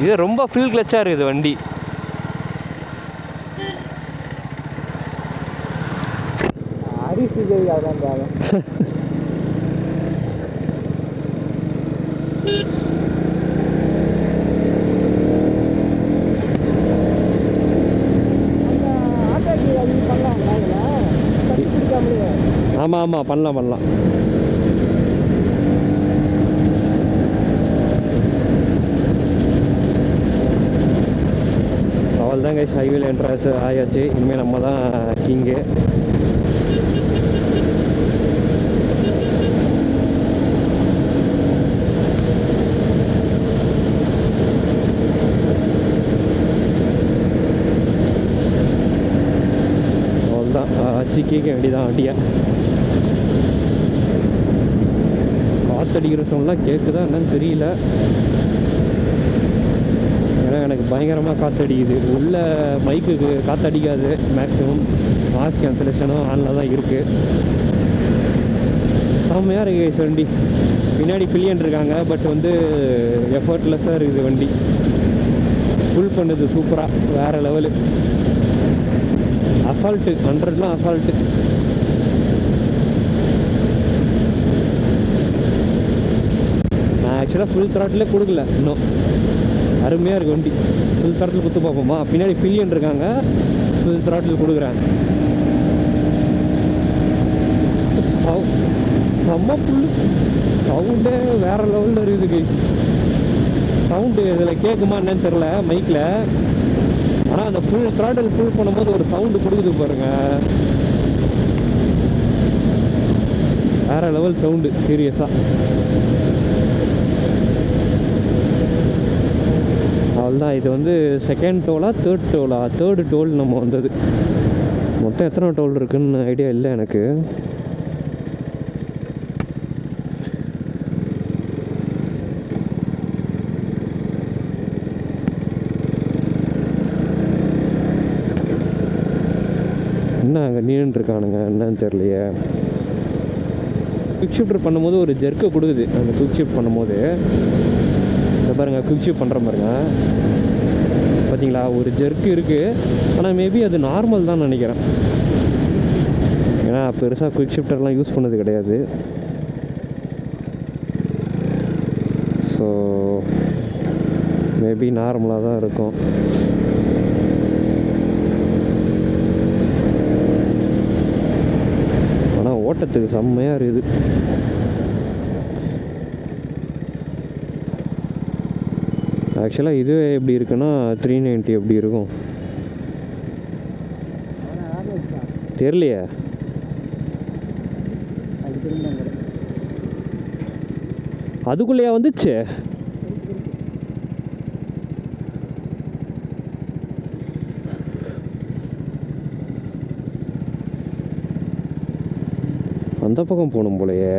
இது ரொம்ப ஃபுல் கிளச்சாக இருக்குது வண்டி. ஆமாம் ஆமாம், பண்ணலாம். அவள் தான் கைஸ் ஹைவேல என்ட்ராச்சு ஆயாச்சு. இனிமேல் நம்ம தான் கிங்கு. அவள் தான் ஆச்சு, கேட்க வேண்டியதான் வண்டியை. காற்றடிக்கிற சவுண்ட்லாம் கேட்குதா என்னன்னு தெரியல. ஏன்னா எனக்கு பயங்கரமாக காற்றடிக்குது. உள்ள மைக்குக்கு காற்றடிக்காது. மேக்ஸிமம் நாய்ஸ் கேன்சலேஷனும் ஆனில் தான் இருக்குது. செம்மையாக இருக்குது வண்டி. பின்னாடி பில்லியன் இருக்காங்க, பட் வந்து எஃபர்ட்லெஸ்ஸாக இருக்குது வண்டி. ஃபுல் பண்ணுது சூப்பராக, வேறு லெவலு. Assault 100லாம் assault. நான் ஆக்சுவலாக ஃபுல் த்ராட்டிலே கொடுக்கல இன்னும். அருமையாக இருக்குது வண்டி. ஃபுல் த்ராட்டில் கொடுத்து பார்ப்போமா? பின்னாடி பில்லியன் இருக்காங்க, ஃபுல் த்ராட்டில் கொடுக்குறேன். செம்ம புல்லு சவுண்டே வேறு லெவலில் இருக்குது. சவுண்டு இதில் கேட்குமா என்னன்னு தெரில மைக்கில். ஆனால் அந்த ஃபுல் த்ராட்டில் ஃபுல் பண்ணும்போது ஒரு சவுண்டு கொடுக்குது பாருங்கள். வேறு லெவல் சவுண்டு சீரியஸாக. அவ்வளோதான். இது வந்து செகண்ட் டோலா தேர்டு டோல் நம்ம வந்தது. மொத்தம் எத்தனை டோல் இருக்குன்னு ஐடியா இல்லை எனக்கு. என்ன அங்கே நின்றுருக்கானுங்க என்னன்னு தெரியலையே. குவிக் ஷிஃப்ட் பண்ணும்போது ஒரு ஜெர்க்கை கொடுக்குது. அந்த குவிக் ஷிஃப்ட் பண்ணும்போது இதை பாருங்கள், குவிக் ஷிஃப்ட் பண்ணுற பாருங்க. பார்த்தீங்களா, ஒரு ஜெர்க்கு இருக்குது. ஆனால் மேபி அது நார்மல் தான் நினைக்கிறேன். ஏன்னா பெருசாக குவிக் ஷிஃப்டர்லாம் யூஸ் பண்ணது கிடையாது. ஸோ மேபி நார்மலாக தான் இருக்கும். ஆனால் ஓட்டத்துக்கு செம்மையாக இருக்குது. ஆக்சுவலாக இதுவே எப்படி இருக்குன்னா 390 எப்படி இருக்கும் தெரியலையே. அதுக்குள்ளேயா வந்துச்சு? அந்த பக்கம் போகணும் போலையே.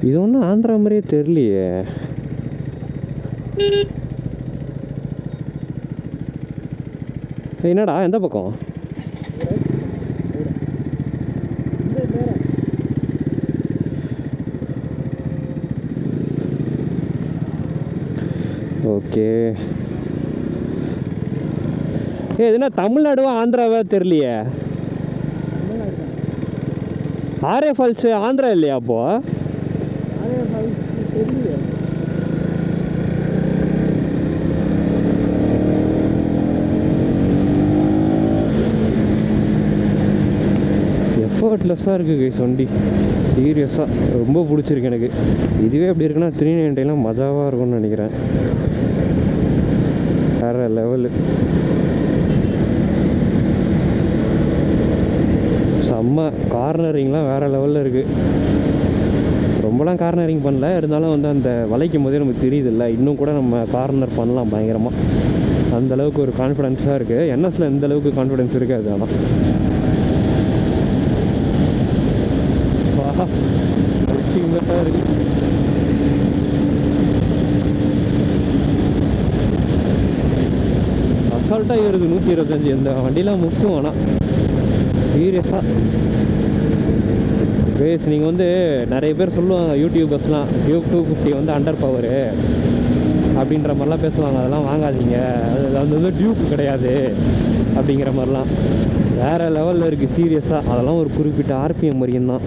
இது ஒன்றும் ஆந்திரா மாதிரியே தெரியலையே. என்னடா எந்த பக்கம்? ஓகே. எதுனா தமிழ்நாடுவா ஆந்திராவா தெரியலையே. ஆரே ஃபால்ஸ் ஆந்திரா இல்லையா? அப்போ எஃபர்ட்லெஸ்ஸாக இருக்குது கைஸ் வண்டி. சீரியஸாக ரொம்ப பிடிச்சிருக்கு எனக்கு. இதுவே எப்படி இருக்குன்னா 390 மஜாவாக இருக்கும்னு நினைக்கிறேன். வேறு லெவலு. செம்ம கார்னரிங்லாம் வேறு லெவலில் இருக்குது. ரொம்பலாம் கார்னரிங் பண்ணல, இருந்தாலும் வந்து அந்த வளைக்கும் போதே நமக்கு தெரியுதில்ல. இன்னும் கூட நம்ம கார்னர் பண்ணலாம் பயங்கரமாக. அந்தளவுக்கு ஒரு கான்ஃபிடென்ஸாக இருக்குது. என்எஸில் எந்த அளவுக்கு கான்ஃபிடென்ஸ் இருக்குது அது. ஆனால் அல்டிமேட்டாக இருக்குது. அசால்ட்டாக ஏறுது 125. இந்த வண்டிலாம் முக்கும். ஆனால் சீரியஸாக பேஸ் நீங்கள் வந்து நிறைய பேர் சொல்லுவாங்க யூடியூபர்ஸ்லாம் டியூக் 250 வந்து அண்டர் பவரு அப்படின்ற மாதிரிலாம் பேசுவாங்க. அதெல்லாம் வாங்காதீங்க, அது வந்து டியூக் கிடையாது அப்படிங்கிற மாதிரிலாம். வேறு லெவலில் இருக்குது சீரியஸாக. அதெல்லாம் ஒரு குறிப்பிட்ட ஆர்பிஎம் வரையும் தான்.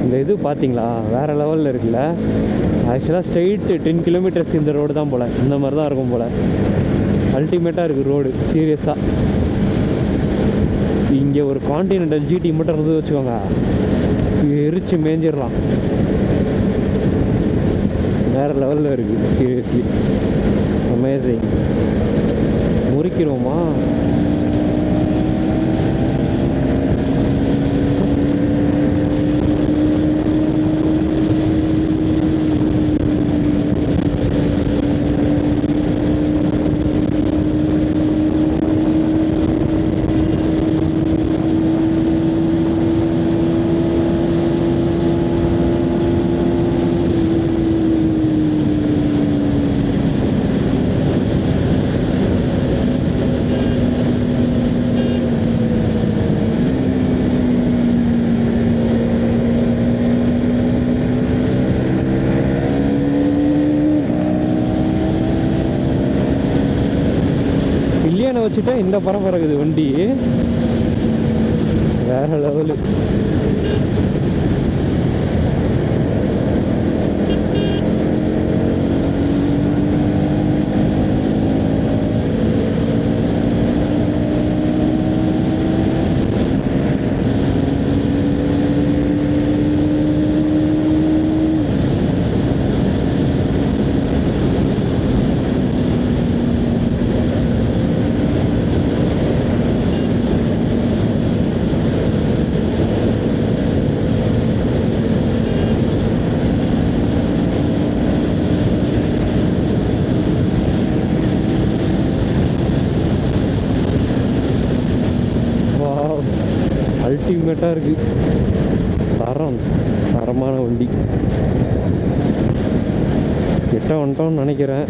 இந்த இது பார்த்தீங்களா வேறு லெவலில் இருக்குல்ல. ஆக்சுவலாக ஸ்ட்ரெயிட்டு 10 கிலோமீட்டர்ஸ் இந்த ரோடு தான் போல், இந்த மாதிரி தான் இருக்கும் போல். அல்டிமேட்டாக இருக்குது ரோடு சீரியஸாக. இங்கே ஒரு கான்டினென்டல் ஜிடி மட்டும் இருந்து வச்சுக்கோங்க, எரிச்சு மேஞ்சிடலாம். வேறு லெவலில் இருக்குது சீரியஸ்லி, அமேசிங். முறிக்கிறோமா? வச்சுட்டா இந்த பரபரக்குது வண்டி, வேற லெவலு. அல்டிமேட்டாக இருக்குது, தரமான வண்டி. கிட்ட வந்துட்டோம்னு நினைக்கிறேன்.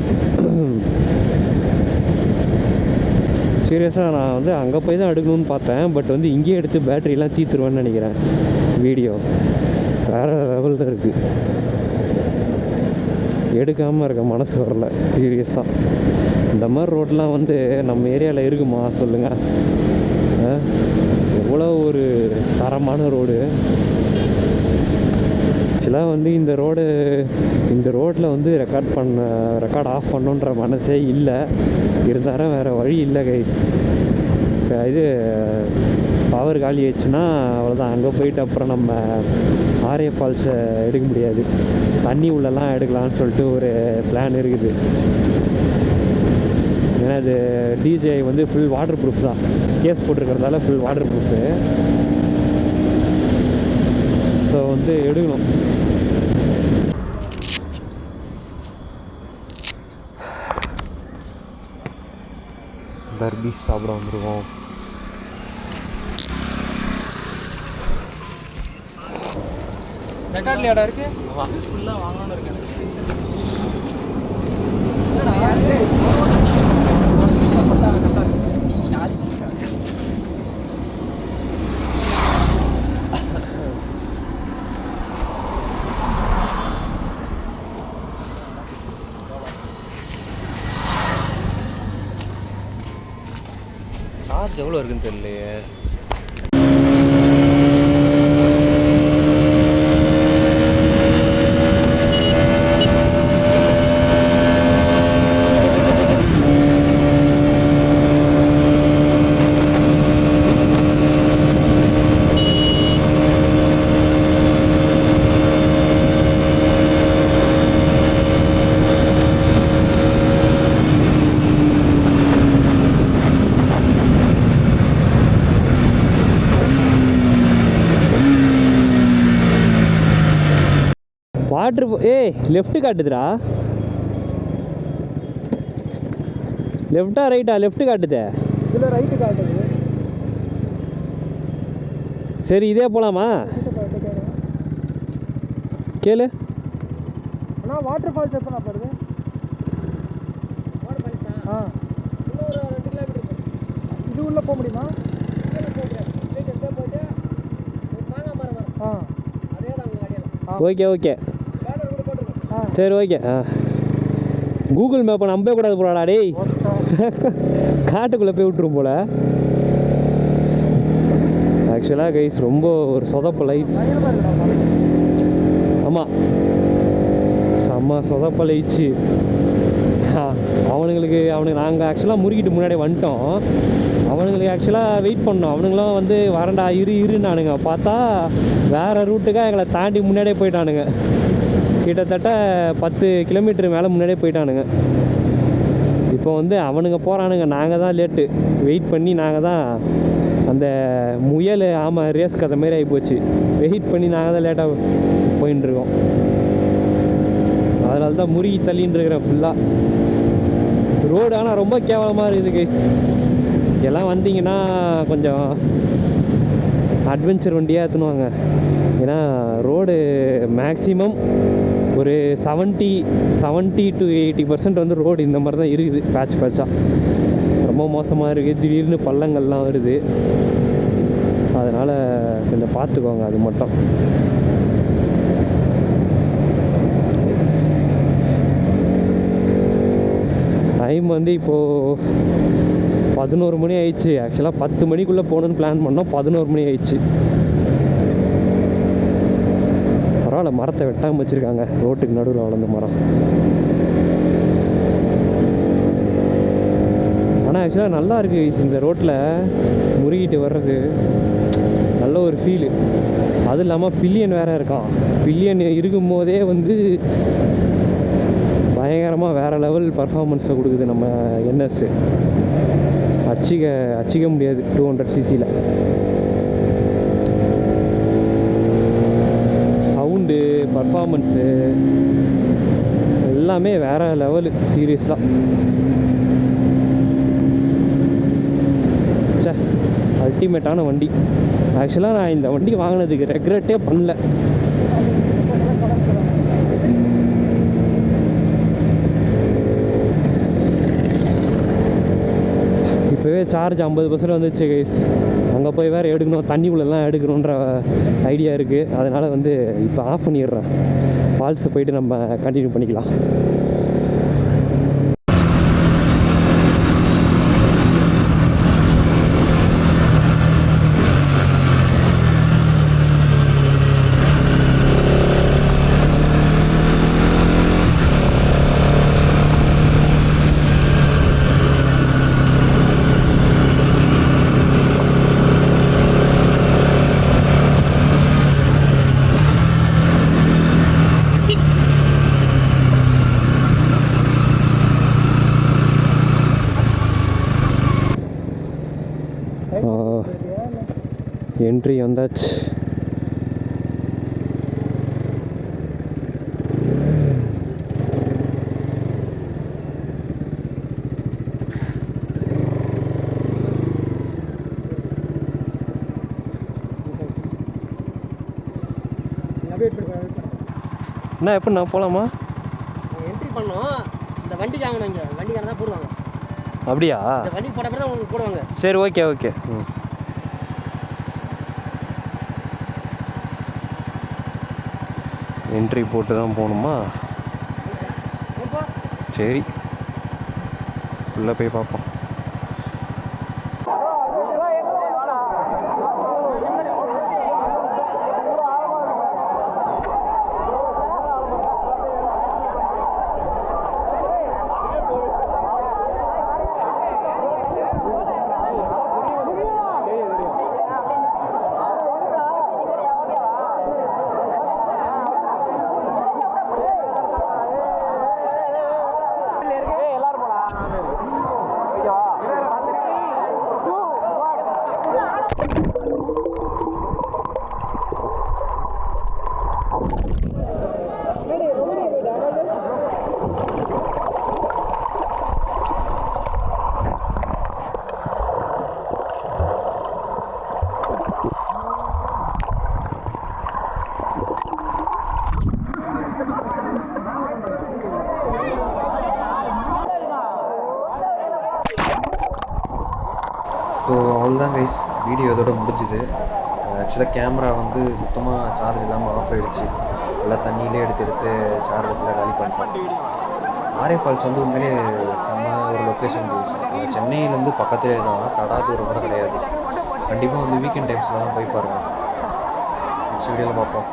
சீரியஸாக நான் வந்து அங்கே போய் தான் எடுக்கணும்னு பார்த்தேன், பட் வந்து இங்கேயே எடுத்து பேட்டரியெலாம் தீத்துருவேன்னு நினைக்கிறேன். வீடியோ வேறு லெவலில் இருக்குது, எடுக்காமல் இருக்க மனசு வரல சீரியஸாக. இந்த மாதிரி ரோட்லாம் வந்து நம்ம ஏரியாவில் இருக்குமா சொல்லுங்கள்? எவ்வளோ ஒரு தரமான ரோடு. ஆக்சுவலாக வந்து இந்த ரோட்டில் வந்து ரெக்கார்ட் ஆஃப் பண்ணுன்ற மனசே இல்லை. இருந்தாலும் வேறு வழி இல்லை கைஸ். இது பவர் காலி ஆயிடுச்சுன்னா அவ்வளோதான். அங்கே போயிட்டு அப்புறம் நம்ம ஆர்ஏ ஃபால்ஸை எடுக்க முடியாது, தண்ணி உள்ளெல்லாம் எடுக்கலான்னு சொல்லிட்டு ஒரு பிளான் இருக்குது. ஏன்னா அது டிஜே வந்து ஃபுல் வாட்டர் ப்ரூஃப் தான், கேஸ் போட்டிருக்கிறதால ஃபுல் வாட்டர் ப்ரூஃபு. ஸோ வந்து எடுக்கணும். பர்பீஸ் சாப்பிட வந்துருவோம். ரெக்கார்ட்ல இடம் இருக்கு, ஃபுல்லாக வாங்கணும் இருக்கு. சார்ஜ் எவ்வளோ இருக்குன்னு தெரியலையே. Water left காட்டுதுடா. லெஃப்டா ரைட்டா? லெஃப்ட்டு காட்டுதே. இதில் ரைட்டு காட்டுது. சரி இதே போகலாமா? கேளு அண்ணா, வாட்டர் ஃபால்ஸ் எப்போ நான் போகிறது? வாட்டர் ஃபால்ஸா? இன்னும் ஒரு 2 கிலோமீட்டர். உள்ள போக முடியுமா? ஆ ஓகே ஓகே சரி ஓகே. கூகுள் மேப்பை நம்பவே கூடாது போடாடா டேய். காட்டுக்குள்ளே போய் விட்டுரும் போல. ஆக்சுவலாக கைஸ் ரொம்ப ஒரு சொதப்பு லைட். ஆமாம் செம்ம சொதப்பலைச்சு. அவனுங்களுக்கு நாங்கள் ஆக்சுவலாக முறுக்கிட்டு முன்னாடி வந்துட்டோம். அவனுங்களுக்கு ஆக்சுவலாக வெயிட் பண்ணோம். அவனுங்களும் வந்து வரண்டா இருன்னானுங்க. பார்த்தா வேறு ரூட்டுக்காக எங்களை தாண்டி முன்னாடியே போயிட்டானுங்க. கிட்டத்தட்ட 10 கிலோமீட்டர் மேலே முன்னாடியே போயிட்டானுங்க. இப்போ வந்து அவனுங்க போகிறானுங்க, நாங்கள் தான் லேட்டு. வெயிட் பண்ணி நாங்கள் தான் அந்த முயல் ஆமாம் ரேஸ் கதை மாரி ஆகிப்போச்சு. வெயிட் பண்ணி நாங்கள் தான் லேட்டாக போயின்னு இருக்கோம். அதனால தான் முறுகி தள்ளின்னு இருக்கிறேன் ஃபுல்லாக. ரோடு ஆனால் ரொம்ப கேவலமாக இருக்குது கைஸ். எல்லாம் வந்தீங்கன்னா கொஞ்சம் அட்வென்ச்சர் வண்டியாக எடுத்துனுவாங்க. ஏன்னா ரோடு மேக்ஸிமம் ஒரு 70 to 80% வந்து ரோடு இந்த மாதிரி தான் இருக்குது. பேட்சாக ரொம்ப மோசமாக இருக்குது. திடீர்னு பள்ளங்கள்லாம் வருது. அதனால் கொஞ்சம் பார்த்துக்கோங்க அது மட்டும். டைம் வந்து இப்போது 11 மணி ஆயிடுச்சு. ஆக்சுவலாக 10 மணிக்குள்ளே போகணுன்னு பிளான் பண்ணோம். 11 மணி ஆயிடுச்சு. பரவாயில்ல, மரத்தை வெட்டாமல் வச்சுருக்காங்க. ரோட்டுக்கு நடுவில் வளர்ந்த மரம். ஆனால் ஆக்சுவலாக நல்லா இருக்குது இந்த ரோட்டில் முறுகிட்டு வர்றது. நல்ல ஒரு ஃபீலு. அதுவும் இல்லாமல் பில்லியன் வேறு இருக்கான். பில்லியன் இருக்கும்போதே வந்து பயங்கரமாக வேறு லெவல் பர்ஃபார்மன்ஸை கொடுக்குது நம்ம NS. அச்சிக்க முடியாது 200cc. சவுண்டு பர்ஃபார்மன்ஸு எல்லாமே வேறு லெவலு சீரியஸாக. சே அல்டிமேட்டான வண்டி. ஆக்சுவலாக நான் இந்த வண்டி வாங்கினதுக்கு ரெக்ரெட்டே பண்ணல. இப்போவே சார்ஜ் 50% வந்துச்சு கைஸ். அங்கே போய் வேறு எடுக்கணும், தண்ணிக்குள்ளெல்லாம் எடுக்கணுன்ற ஐடியா இருக்குது. அதனால் வந்து இப்போ ஆஃப் பண்ணிடுறேன். ஃபால்ஸை போயிட்டு நம்ம கண்டினியூ பண்ணிக்கலாம். என்ட்ரி வந்தாச்சு. என்ன எப்போ நான் போகலாமா? என்ட்ரி பண்ணோம். இந்த வண்டிக்கு வாங்கணும். இங்கே வண்டிக்காரன் தான் போடுவாங்க. அப்படியா? இந்த வண்டிக்கு போட்ட பிறகு தான் உங்களுக்கு போடுவாங்க. சரி ஓகே ஓகே. என்ட்ரி போட்டு தான் போகணுமா? சரி உள்ளே போய் பார்ப்போம். ஸோ அவ்வளோதான் கைஸ், வீடியோ இதோட முடிஞ்சுது. ஆக்சுவலாக கேமரா வந்து சுத்தமாக சார்ஜ் இல்லாமல் ஆஃப் ஆகிடுச்சு. ஃபுல்லாக தண்ணியிலே எடுத்து சார்ஜ் ஃபுல்லாக காலி பண்ணிட்டோம். ஆரே ஃபால்ஸ் வந்து உண்மையிலே செம்ம ஒரு லொக்கேஷன் கைஸ். சென்னையிலேருந்து பக்கத்துலேயே தான், தடா தூரம் கூட கிடையாது. கண்டிப்பாக வந்து வீக்கெண்ட் டைம்ஸில் தான் போய் பாருங்கள். நெக்ஸ்ட் வீடியோவில் பார்ப்போம்.